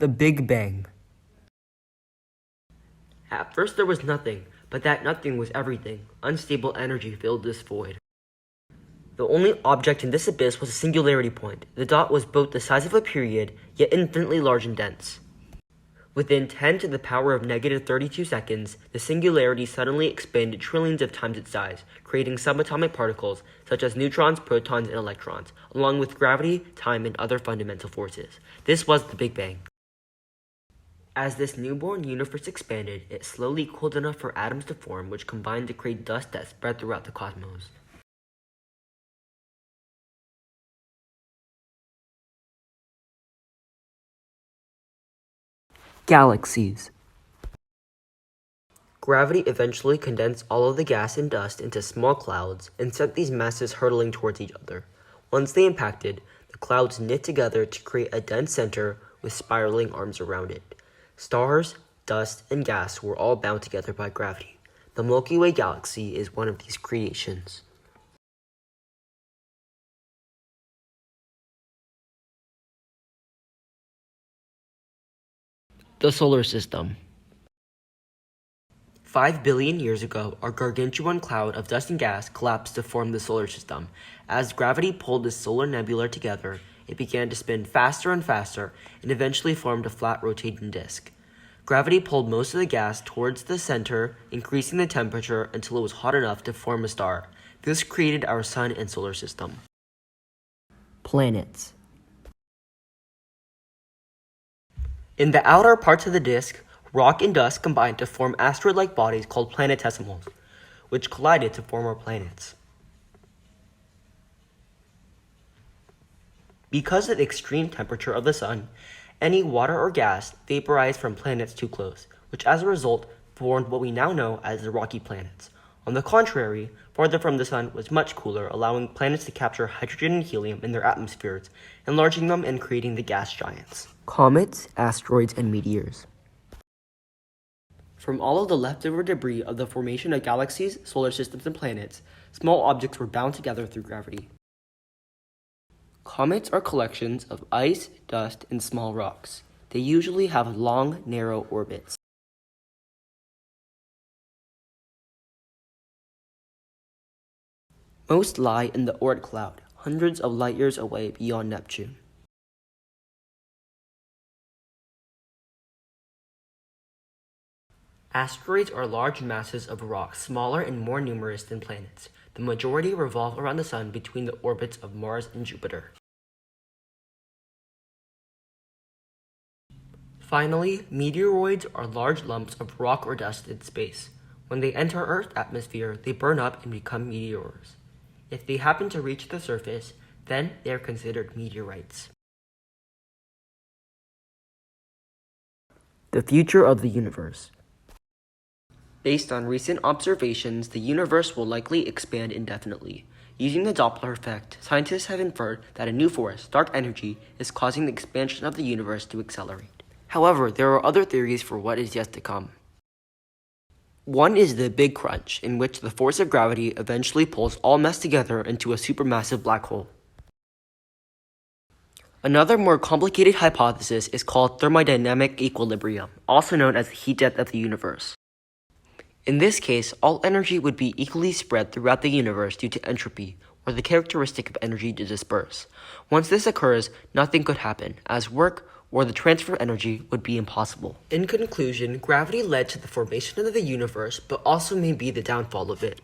The Big Bang. At first there was nothing, but that nothing was everything. Unstable energy filled this void. The only object in this abyss was a singularity point. The dot was both the size of a period, yet infinitely large and dense. Within 10 to the power of negative 32 seconds, the singularity suddenly expanded trillions of times its size, creating subatomic particles such as neutrons, protons, and electrons, along with gravity, time, and other fundamental forces. This was the Big Bang. As this newborn universe expanded, it slowly cooled enough for atoms to form, which combined to create dust that spread throughout the cosmos. Galaxies. Gravity eventually condensed all of the gas and dust into small clouds and sent these masses hurtling towards each other. Once they impacted, the clouds knit together to create a dense center with spiraling arms around it. Stars, dust, and gas were all bound together by gravity. The Milky Way galaxy is one of these creations. The Solar System. 5 billion years ago, our gargantuan cloud of dust and gas collapsed to form the solar system. As gravity pulled the solar nebula together, it began to spin faster and faster and eventually formed a flat rotating disk. Gravity pulled most of the gas towards the center, increasing the temperature until it was hot enough to form a star. This created our sun and solar system. Planets. In the outer parts of the disk, rock and dust combined to form asteroid-like bodies called planetesimals, which collided to form our planets. Because of the extreme temperature of the sun, any water or gas vaporized from planets too close, which as a result formed what we now know as the rocky planets. On the contrary, farther from the sun was much cooler, allowing planets to capture hydrogen and helium in their atmospheres, enlarging them and creating the gas giants. Comets, asteroids, and meteors. From all of the leftover debris of the formation of galaxies, solar systems, and planets, small objects were bound together through gravity. Comets are collections of ice, dust, and small rocks. They usually have long, narrow orbits. Most lie in the Oort cloud, hundreds of light years away beyond Neptune. Asteroids are large masses of rock, smaller and more numerous than planets. The majority revolve around the sun between the orbits of Mars and Jupiter. Finally, meteoroids are large lumps of rock or dust in space. When they enter Earth's atmosphere, they burn up and become meteors. If they happen to reach the surface, then they are considered meteorites. The future of the universe. Based on recent observations, the universe will likely expand indefinitely. Using the Doppler effect, scientists have inferred that a new force, dark energy, is causing the expansion of the universe to accelerate. However, there are other theories for what is yet to come. One is the Big Crunch, in which the force of gravity eventually pulls all mess together into a supermassive black hole. Another more complicated hypothesis is called thermodynamic equilibrium, also known as the heat death of the universe. In this case, all energy would be equally spread throughout the universe due to entropy, or the characteristic of energy to disperse. Once this occurs, nothing could happen, as work or the transfer of energy would be impossible. In conclusion, gravity led to the formation of the universe, but also may be the downfall of it.